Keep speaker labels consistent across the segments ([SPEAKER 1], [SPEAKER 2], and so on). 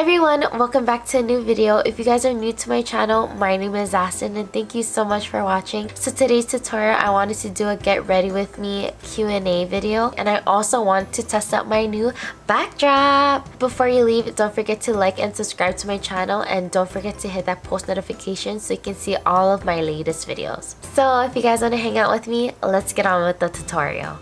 [SPEAKER 1] everyone, welcome back to a new video. If you guys are new to my channel, my name is Zhass and thank you so much for watching. So today's tutorial, I wanted to do a get ready with me Q&A video, and I also want to test out my new backdrop. Before you leave, don't forget to like and subscribe to my channel, and don't forget to hit that post notification so you can see all of my latest videos. So if you guys want to hang out with me, let's get on with the tutorial.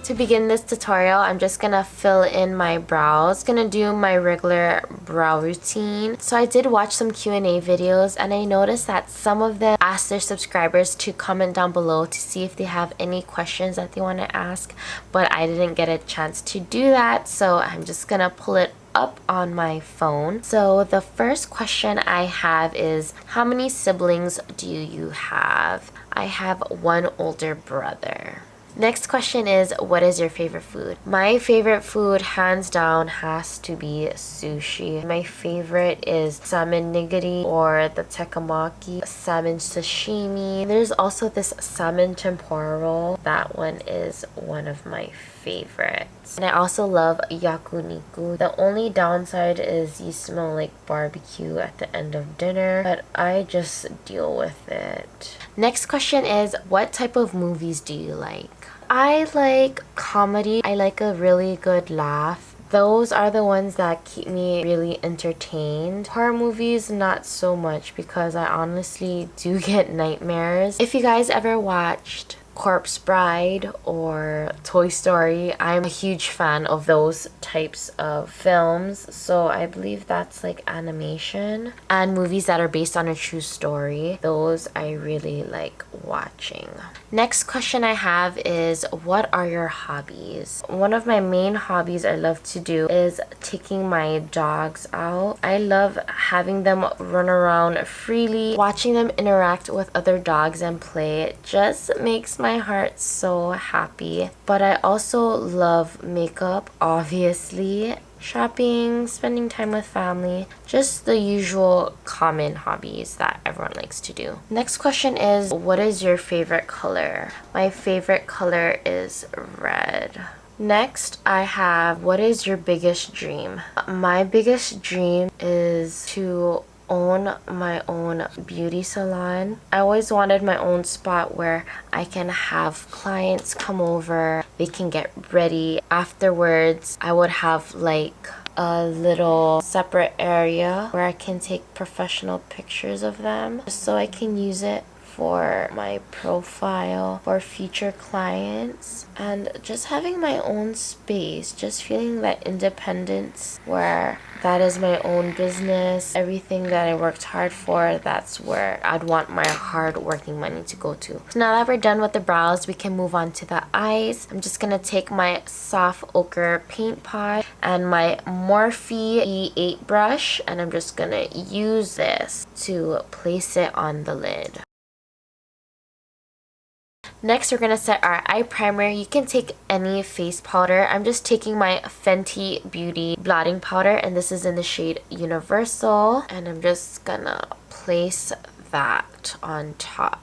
[SPEAKER 1] To begin this tutorial, I'm just gonna fill in my brows. Gonna do my regular brow routine. So I did watch some Q&A videos, and I noticed that some of them asked their subscribers to comment down below to see if they have any questions that they want to ask, but I didn't get a chance to do that, so I'm just gonna pull it up on my phone. So the first question I have is, how many siblings do you have? I have one older brother. Next question is, what is your favorite food? My favorite food, hands down, has to be sushi. My favorite is salmon nigiri or the tekkemaki, salmon sashimi. There's also this salmon tempura roll. That one is one of my favorites. And I also love yakuniku. The only downside is you smell like barbecue at the end of dinner, but I just deal with it. Next question is, what type of movies do you like? I like comedy. I like a really good laugh. Those are the ones that keep me really entertained. Horror movies, not so much, because I honestly do get nightmares. If you guys ever watched Corpse Bride or Toy Story, I'm a huge fan of those types of films, so I believe that's like animation. And movies that are based on a true story, those I really like watching. Next question I have is, what are your hobbies? One of my main hobbies I love to do is taking my dogs out. I love having them run around freely. Watching them interact with other dogs and play, it just makes my heart so happy. But I also love makeup, obviously, shopping, spending time with family, just the usual common hobbies that everyone likes to do. Next question is, what is your favorite color? My favorite color is red. Next, I have, what is your biggest dream? My biggest dream is to own my own beauty salon. I always wanted my own spot where I can have clients come over, they can get ready. Afterwards, I would have like a little separate area where I can take professional pictures of them, just so I can use it for my profile for future clients. And just having my own space, just feeling that independence where that is my own business. Everything that I worked hard for, that's where I'd want my hard working money to go to. So now that we're done with the brows, we can move on to the eyes. I'm just gonna take my soft ochre paint pot and my Morphe E8 brush, and I'm just gonna use this to place it on the lid. Next, we're going to set our eye primer. You can take any face powder. I'm just taking my Fenty Beauty blotting powder, and this is in the shade Universal. And I'm just going to place that on top.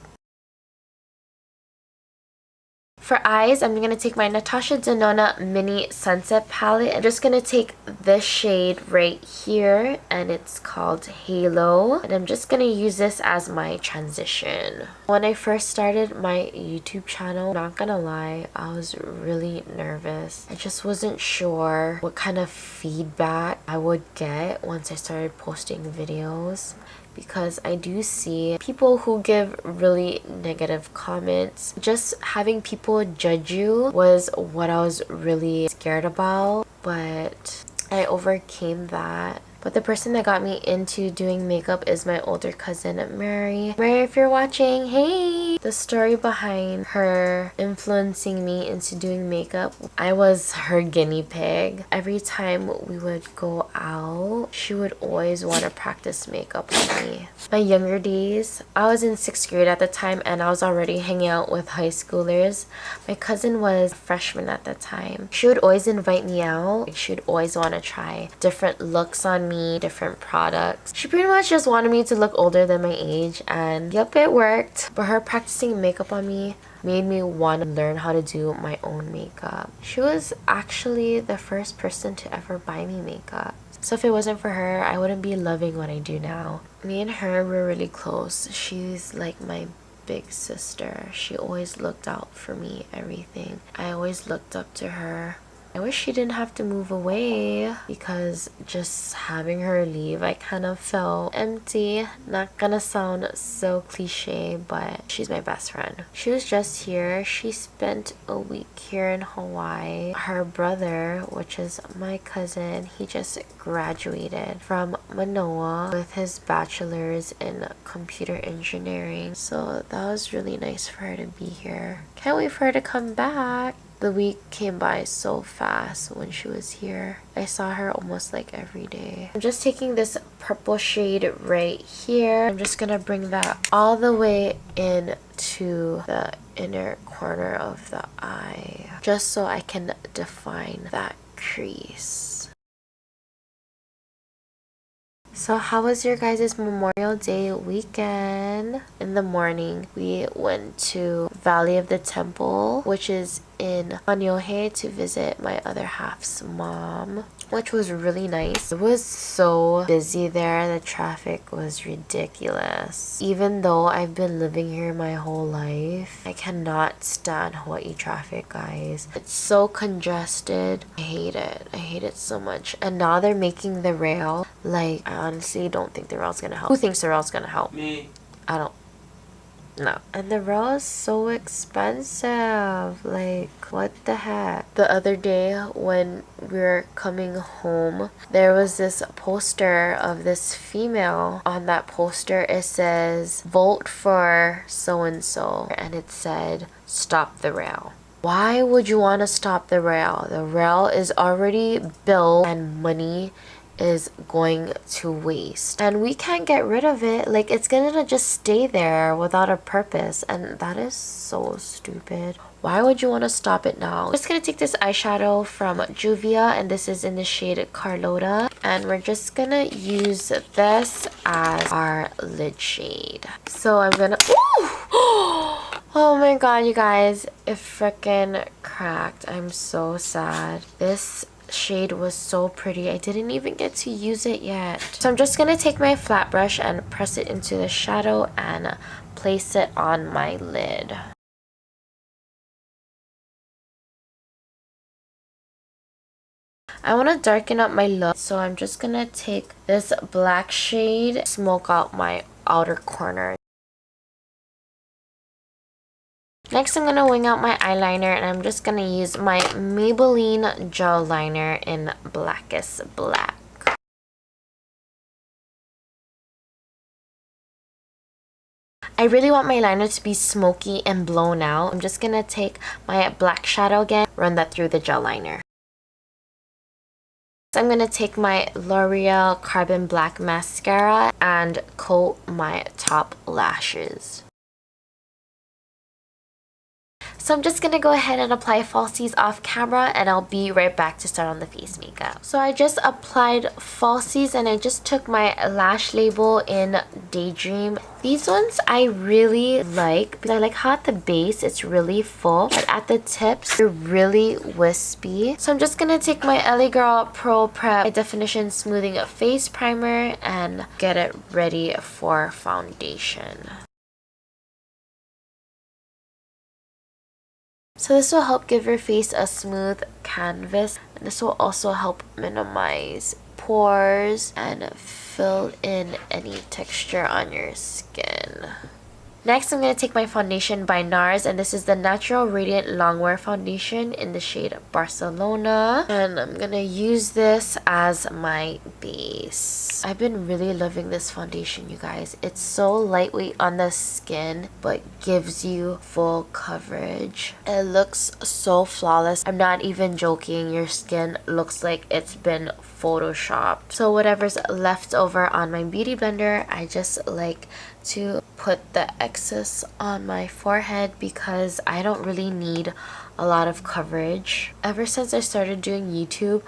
[SPEAKER 1] For eyes, I'm going to take my NATASHA DENONA Mini Sunset Palette. I'm just going to take this shade right here, and it's called Halo. And I'm just going to use this as my transition. When I first started my YouTube channel, not gonna lie, I was really nervous. I just wasn't sure what kind of feedback I would get once I started posting videos, because I do see people who give really negative comments. Just having people judge you was what I was really scared about, but I overcame that. But the person that got me into doing makeup is my older cousin, Mary. Mary, if you're watching, hey! The story behind her influencing me into doing makeup, I was her guinea pig. Every time we would go out, she would always want to practice makeup with me. My younger days, I was in 6th grade at the time, and I was already hanging out with high schoolers. My cousin was a freshman at the time. She would always invite me out. She would always want to try different looks on me. me different products. She pretty much just wanted me to look older than my age, and yep, it worked. But her practicing makeup on me made me want to learn how to do my own makeup. She was actually the first person to ever buy me makeup. So if it wasn't for her, I wouldn't be loving what I do now. Me and her were really close. She's like my big sister. She always looked out for me, everything. I always looked up to her. I wish she didn't have to move away, because just having her leave, I kind of felt empty. Not gonna sound so cliche, but she's my best friend. She was just here. She spent a week here in Hawaii. Her brother, which is my cousin, he just graduated from Manoa with his bachelor's in computer engineering. So that was really nice for her to be here. Can't wait for her to come back. The week came by so fast when she was here. I saw her almost like every day. I'm just taking this purple shade right here. I'm just gonna bring that all the way into the inner corner of the eye, just so I can define that crease. So how was your guys' Memorial Day weekend? In the morning, we went to Valley of the Temple, which is in Kaneohe, to visit my other half's mom, which was really nice. It was so busy there. The traffic was ridiculous. Even though I've been living here my whole life, I cannot stand Hawaii traffic, guys. It's so congested. I hate it. I hate it so much. And now they're making the rail. Like, I honestly don't think the rail's gonna help. Who thinks the rail's gonna help?
[SPEAKER 2] Me.
[SPEAKER 1] I don't. No. And the rail is so expensive. Like, what the heck? The other day when we were coming home, there was this poster of this female. On that poster, it says, "Vote for so-and-so." And it said, "Stop the rail." Why would you want to stop the rail? The rail is already built and money is going to waste, and we can't get rid of it. Like, it's gonna just stay there without a purpose, and that is so stupid. Why would you want to stop it now? I'm just gonna take this eyeshadow from Juvia, and this is in the shade Carlotta, and we're just gonna use this as our lid shade. So I'm gonna oh my god, you guys, it freaking cracked. I'm so sad. This shade was so pretty. I didn't even get to use it yet. So I'm just gonna take my flat brush and press it into the shadow and place it on my lid. I want to darken up my look, so I'm just gonna take this black shade, smoke out my outer corner. Next, I'm gonna wing out my eyeliner, and I'm just gonna use my Maybelline gel liner in Blackest Black. I really want my liner to be smoky and blown out. I'm just gonna take my black shadow again, run that through the gel liner. So I'm gonna take my L'Oreal Carbon Black Mascara and coat my top lashes. So I'm just gonna go ahead and apply falsies off camera, and I'll be right back to start on the face makeup. So I just applied falsies, and I just took my lash label in Daydream. These ones I really like because I like how at the base it's really full, but at the tips they're really wispy. So I'm just gonna take my LA Girl Pro Prep High Definition Smoothing Face Primer and get it ready for foundation. So this will help give your face a smooth canvas, and this will also help minimize pores and fill in any texture on your skin. Next, I'm going to take my foundation by NARS, and this is the Natural Radiant Longwear Foundation in the shade Barcelona. And I'm going to use this as my base. I've been really loving this foundation, you guys. It's so lightweight on the skin, but gives you full coverage. It looks so flawless. I'm not even joking. Your skin looks like it's been photoshopped. So whatever's left over on my beauty blender, I just like to put the excess on my forehead because I don't really need a lot of coverage. Ever since I started doing YouTube,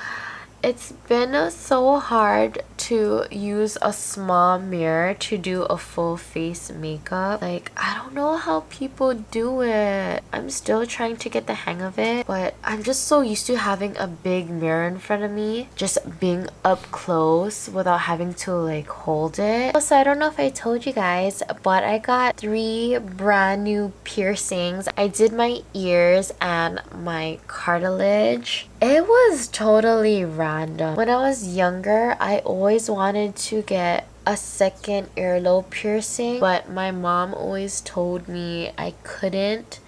[SPEAKER 1] It's been so hard to use a small mirror to do a full face makeup. Like, I don't know how people do it. I'm still trying to get the hang of it, but I'm just so used to having a big mirror in front of me, just being up close without having to like hold it. So I don't know if I told you guys, but I got 3 brand new piercings. I did my ears and my cartilage. It was totally random. When I was younger, I always wanted to get a second earlobe piercing, but my mom always told me I couldn't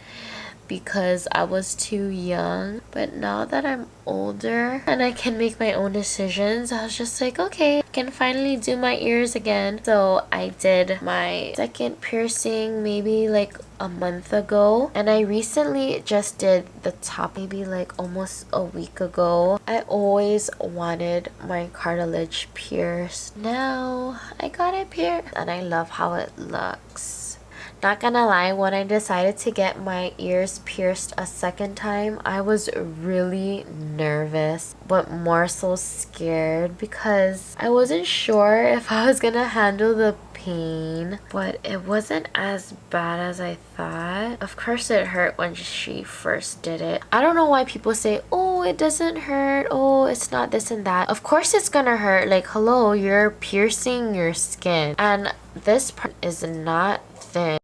[SPEAKER 1] because I was too young. But now that I'm older and I can make my own decisions, I was just like, okay, I can finally do my ears again. So I did my second piercing maybe like a month ago, and I recently just did the top maybe like almost a week ago. I always wanted my cartilage pierced. Now I got it pierced and I love how it looks. Not gonna lie, when I decided to get my ears pierced a second time, I was really nervous, but more so scared because I wasn't sure if I was gonna handle the pain, but it wasn't as bad as I thought. Of course it hurt when she first did it. I don't know why people say, oh, it doesn't hurt, oh, it's not this and that. Of course it's gonna hurt. Like, hello, you're piercing your skin, and this part is not thin.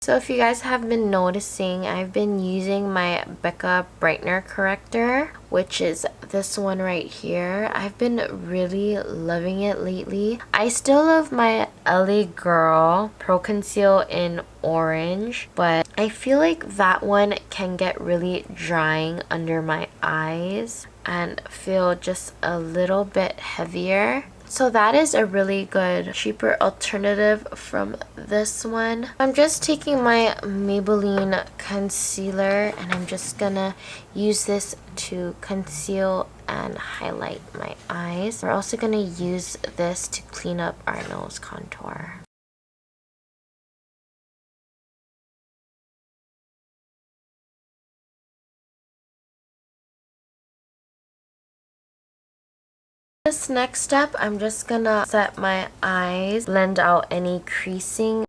[SPEAKER 1] So if you guys have been noticing, I've been using my BECCA brightener corrector, which is this one right here. I've been really loving it lately. I still love my LA Girl Pro Conceal in orange, but I feel like that one can get really drying under my eyes and feel just a little bit heavier. So that is a really good, cheaper alternative from this one. I'm just taking my Maybelline concealer and I'm just gonna use this to conceal and highlight my eyes. We're also gonna use this to clean up our nose contour. This next step, I'm just gonna set my eyes, blend out any creasing.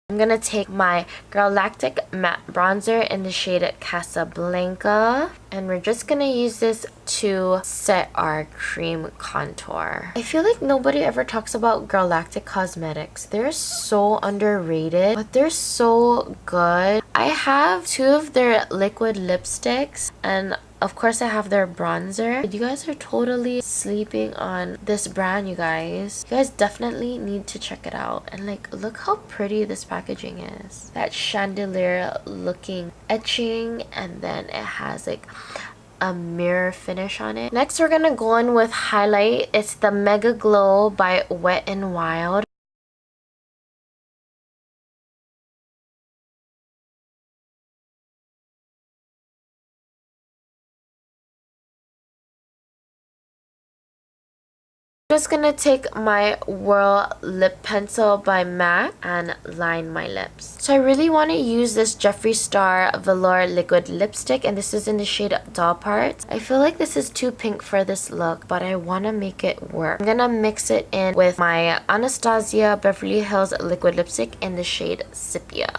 [SPEAKER 1] I'm gonna take my GIRLACTIK matte bronzer in the shade Casablanca, and we're just gonna use this to set our cream contour. I feel like nobody ever talks about GIRLACTIK cosmetics. They're so underrated, but they're so good. I have 2 of their liquid lipsticks, and of course I have their bronzer. You guys are totally sleeping on this brand, you guys. You guys definitely need to check it out. And like, look how pretty this packaging is. That chandelier looking etching, and then it has like a mirror finish on it. Next we're gonna go in with highlight. It's the MEGAGLO by Wet n Wild. I'm just gonna take my WHIRL lip pencil by MAC and line my lips. So I really want to use this JEFFREESTAR Velour liquid lipstick, and this is in the shade Doll Parts. I feel like this is too pink for this look, but I want to make it work. I'm gonna mix it in with my Anastasia Beverly Hills liquid lipstick in the shade Sepia.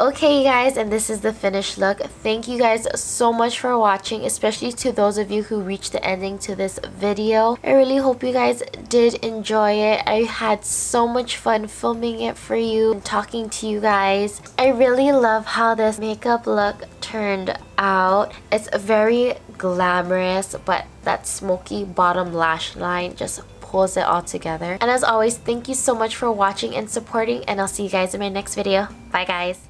[SPEAKER 1] Okay, you guys, and this is the finished look. Thank you guys so much for watching, especially to those of you who reached the ending to this video. I really hope you guys did enjoy it. I had so much fun filming it for you and talking to you guys. I really love how this makeup look turned out. It's very glamorous, but that smoky bottom lash line just pulls it all together. And as always, thank you so much for watching and supporting, and I'll see you guys in my next video. Bye guys.